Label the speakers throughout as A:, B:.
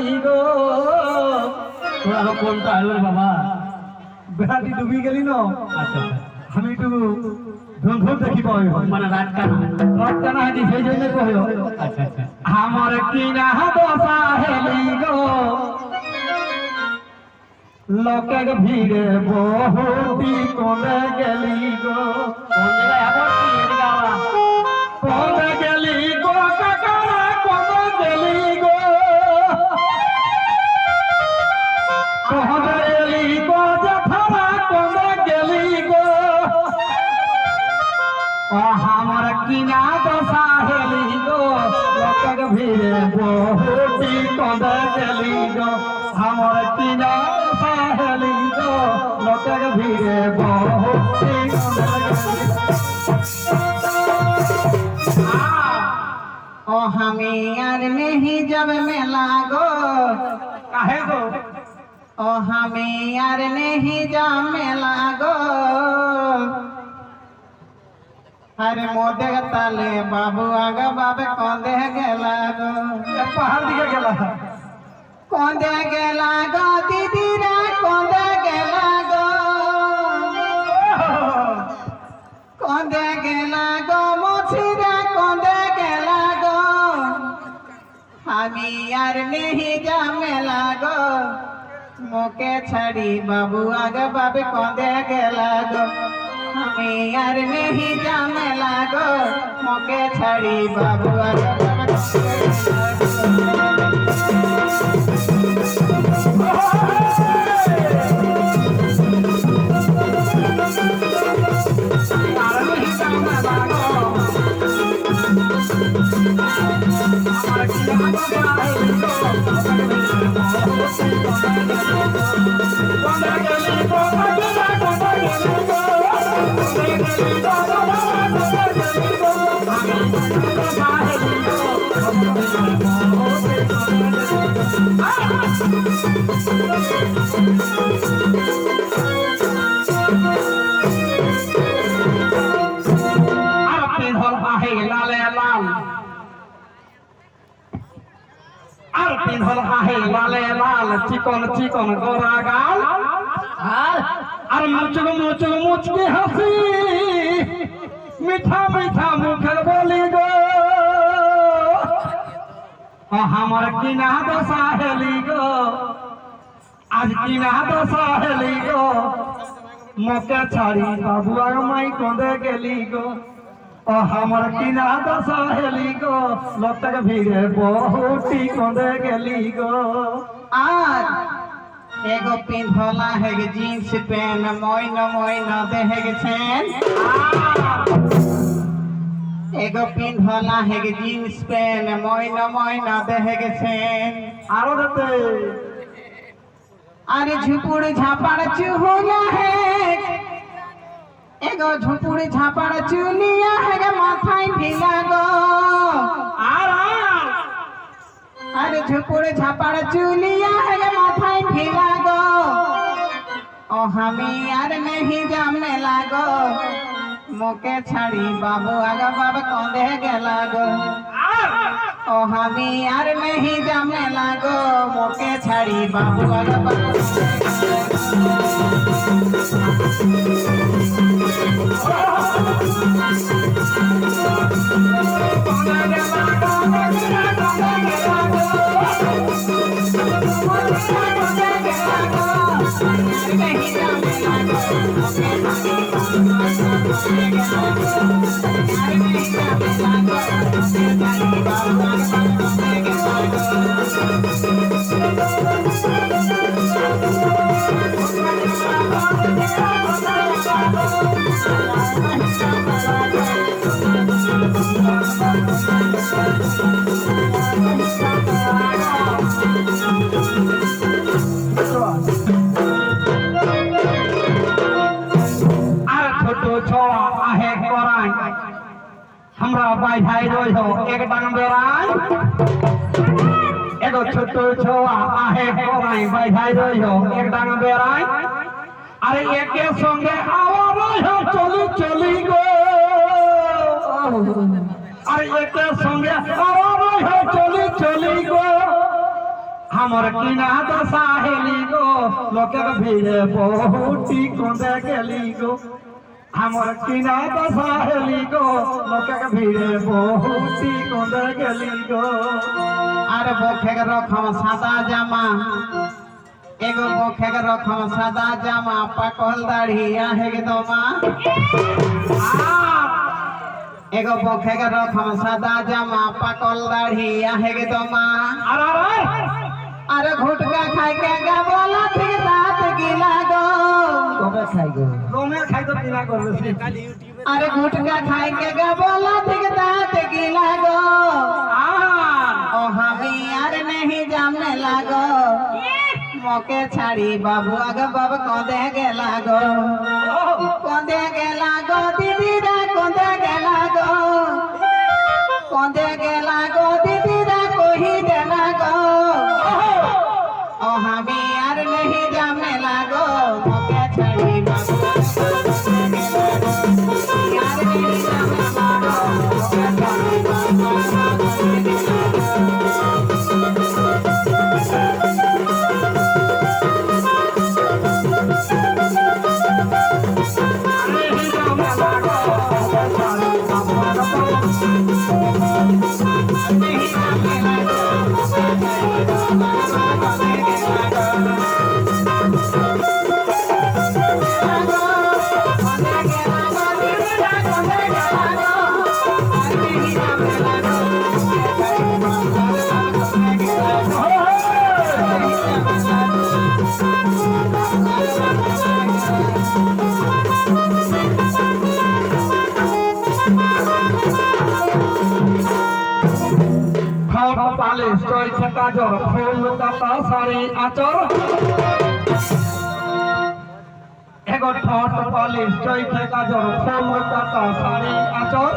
A: হেলি গো তোরা কোনটা হলো বাবা বেড়াটি ডুবি গেলি ন আচ্ছা আমি একটু ধুম দেখি পাই মানে রাতটা হাজি সেই জন্য কহিও আচ্ছা আচ্ছা আমার কি না দশা হেলি গো লোকের ভিড়ে বহুটি কোনে গেলি গো কোনে গেলি গো কাকারা কোনে গেলি গো কোনে গেলি গো জফরা কোনে গেলি গো আমার কিনা দশা হেলি গো লোকের ভিড়ে বহুটি কোনে গেলি গো আমার কিনা দশা হেলি গো লোকের ভিড়ে বহুটি কোনে গেলি
B: ओ हमें यार नहीं जब मेला गो
A: काहे गो
B: ओ हमें यार नहीं जब मेला गो अरे मोदे ताले बाबू आगा बाबे कौंदे गेला गो
A: पहाड़ दिखे गेला
B: कौंदे गेला गो दीदी रे कौंदे गेला गो कौंदे गेला गो मोची रे कौंदे गेला गो আমি আর নেহি জামেলা গো মোকে ছাড়ি বাবু আগে বাবে কঁদে গেলা গো আমি আর নেহি জামেলা গো মোকে ছাড়ি বাবু আগে বাবে
A: चिकन चिकन गोरा गाल और मुचक मुचक मुचकी हंसी मीठा मीठा मुखर बोली गो हमार किना दशा हेली गो आज किना दशा हेली गो मोके छाड़ी बाबुआ माई कोंदे गेली गो हमार किना दशा हेली गो लोटक भीड़े बहुटी कोंदे गेली गो
B: আর এগো পিন্ধলা হেগে জিন্স প্যান্ট ময়না দেহে গেছেন এগো পিন্ধলা হেগে জিন্স প্যান্ট ময়না দেহে গেছেন
A: আরো দিতে
B: আরে ঝুপুড় ঝাপাড় চুহুলা হে এগো ঝুপুড় ঝাপাড় চুলিয়া হেগে মাথায় ভিলা গো अरे झुपुड़ झापड़ चुलिया है माथाय भिला गो ओ हमें यार नहीं जामे लागो मोके छाड़ी बाबू आगा बाबा कौंदे गेला गो ओ हमें यार नहीं जामे लागो मोके छाड़ी बाबू आगा बाबा
A: हमरा बाझाई रोज हो एक डांग बेराई एगो छोटो छोआ आहे कोराई बाझाई रोज हो एक डांग बेराई अरे एके संगे आवा रोज हो चली चली गो अरे एके संगे आवा रोज हो चली चली गो हमर किना तो साहेली गो लोके भीड़े बहुटी कोंदे गेली गो हमर किना तो साहेली गो लोके भीड़े बहुटी कोंदे गेली गो
B: আরে বখে রকম সাদা জামা এগো বখে রকম সাদা জামা পাকল দাড়ি আহে গে দমা এগো বখে রকম সাদা জামা পাকল দাড়ি আহে গে দমা
A: अरे
B: আরে ঘুটকা খাই কে গাবলা ঠিক দাঁত গিলা গো কবে খাই গো
A: रोमे खाई तो पीना कर रे
B: আরে ঘুটকা খাই কে গাবলা ঠিক দাঁত গিলা গো ও আমি আর नहीं জামনে লাগো মকে ছাড়ি বাবু আগে বাবা কঁদে গেলা গো কঁদে গেলা গো দিদিরা কঁদে গেলা গো কঁদে গেলা গো দিদিরা কহি দেনা গো ও আমি আর नहीं জামনে লাগো মকে ছাড়ি বাবু আর नहीं জামনে লাগো মকে ছাড়ি
A: पालिश चोई छका जोर फूल दाता सारी आचर एगो ठोट पालिश चोई छका जोर फूल दाता सारी आचर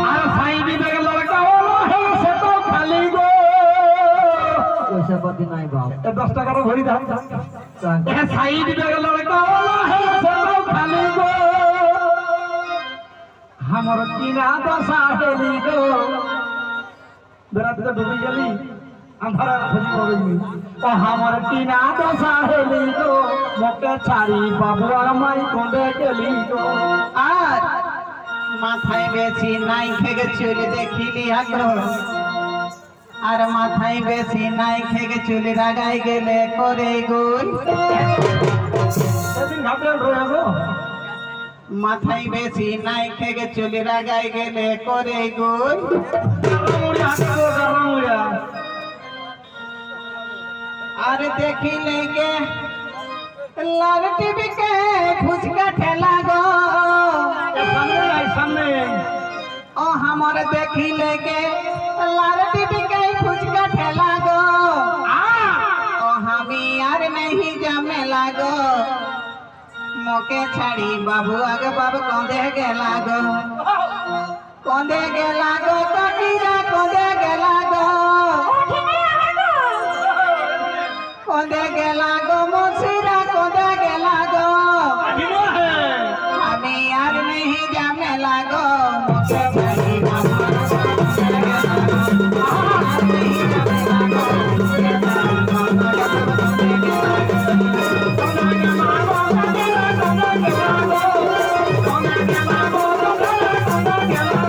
A: अरे साईं जी के लड़का वाला है से तो खाली गो
B: ওইসব পতি নাই বাপ
A: ए 10 টাকা रो भरी दाम ए साईं जी के लड़का वाला है से तो खाली गो हमर किना दशा हेली गो बेरा तो डूबी गली अंधारा खोजी पड़ेगी ओ हमर किना तो साहेली गो मोके छाड़ी बाबुआ माई कोंदे गेली गो
B: আর মাথায় বেশি নাই খেগে চুলি দেখিলি আগো আর মাথায় বেশি নাই খেগে চুলি রাগাই গেলে করে গুল
A: সেদিন ঘাটে রয়ে গো
B: মাথায় বেশি নাই খেগে চুলি রাগাই গেলে করে গুল
A: গারামুড়িয়া গো গারামুড়িয়া
B: আর দেখিলে গে লাল টিভি কে ফুচকা ঠেলা গো
A: सामने आई सामने
B: ও আমার দেখিলে গে লাল টিভি কে ফুচকা ঠেলা গো ও আমি আর नहीं জামে লাগো মোকে ছাড়ি বাবু আগে বাবু কঁদে গেলা গো কঁদে গেলা গো কাকিরা কঁদে গেলা গো কঁদে গেলা গো মছিরা কঁদে গেলা গো
A: अभिनो है
B: আমি আর नहीं জামে লাগো মোকে ছাড়ি বাবু আগে বাবু কঁদে গেলা গো আর नहीं জামে লাগো মোকে ছাড়ি বাবু আগে বাবু কঁদে গেলা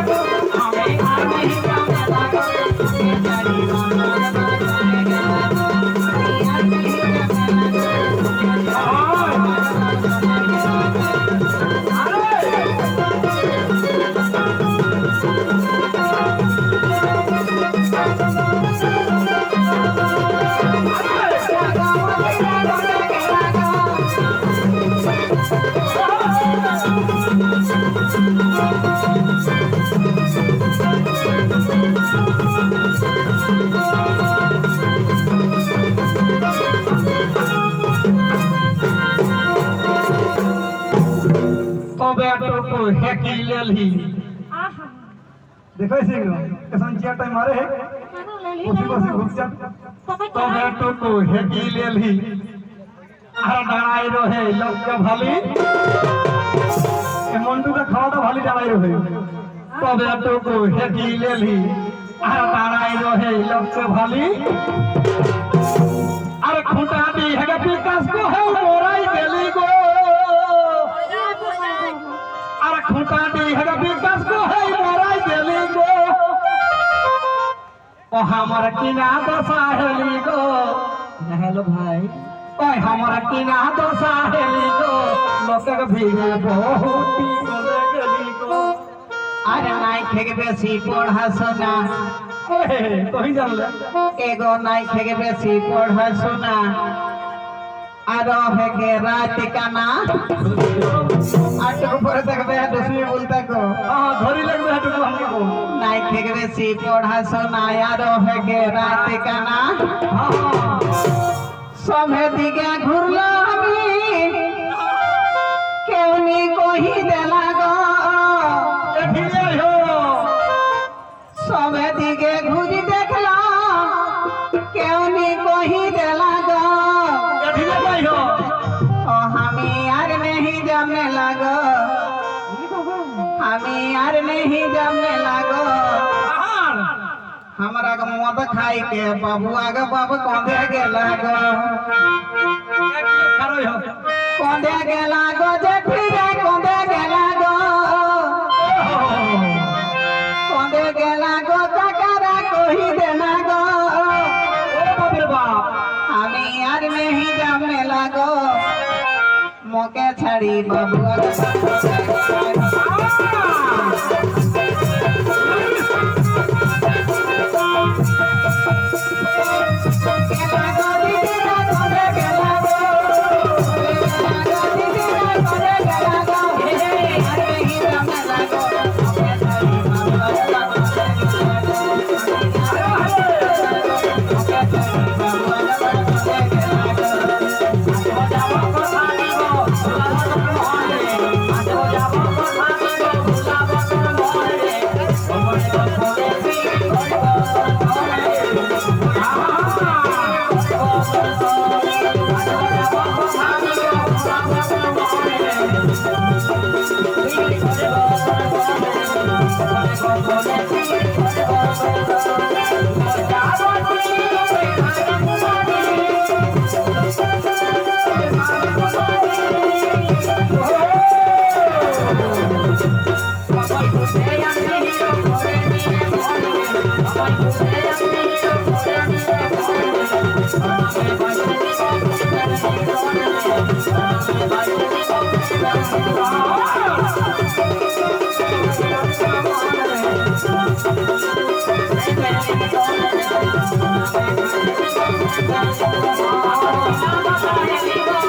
A: तो हेकी लेली देखो इसे कैसन चिया टाइम मारे है उसी को से घुस जा तो बेटो को हेकी लेली আর দাঁড়াই রহে লোককে ভালি এ মন্ডুকে খাওয়াটা ভালি দাঁড়াই রহে তবে এতটুকু হেঁটি লেলি আর দাঁড়াই রহে লোককে ভালি আর খুঁটা দি হেগে বিকাশ গো হে মোরাই গেলি গো আর খুঁটা দি হেগে বিকাশ গো হে মোরাই গেলি গো ও আমার কিনা দশা হেলি গো হ্যালো ভাই ওই আমার কিনা দশা হেলি গো লোকের ভিড়ে বহুটি করে গেলি গো
B: আর নাই থেকে বেশি পড়াশোনা
A: তুই জানলে
B: এগো নাই থেকে বেশি পড়াশোনা আর হেগে রাত কানা আর উপরে দেখবে দশমি বলতে গো
A: ধরি লাগবে হাঁটুকু আমাকে বল
B: নাই থেকে বেশি পড়াশোনা আর হেগে রাত কানা সবে দিকে ঘুরলো আমি কেউ নি কহি দেলা গো সবে দিকে ঘুরি দেখলাম কেউ নি কহি দেলা গো ও আমি আর नहीं जमने लगो আমি আর नहीं जमने लगो हमरा के मद खाई के बाबुआ के बाबू कोंदे गेला गो कोंदे गेला गो जे फिरे कोंदे गेला गो कोंदे गेला गो तकरा कोही देना गो আমি আর नहीं जमने लगो मोके छड़ी बाबुआ के
C: Thank you.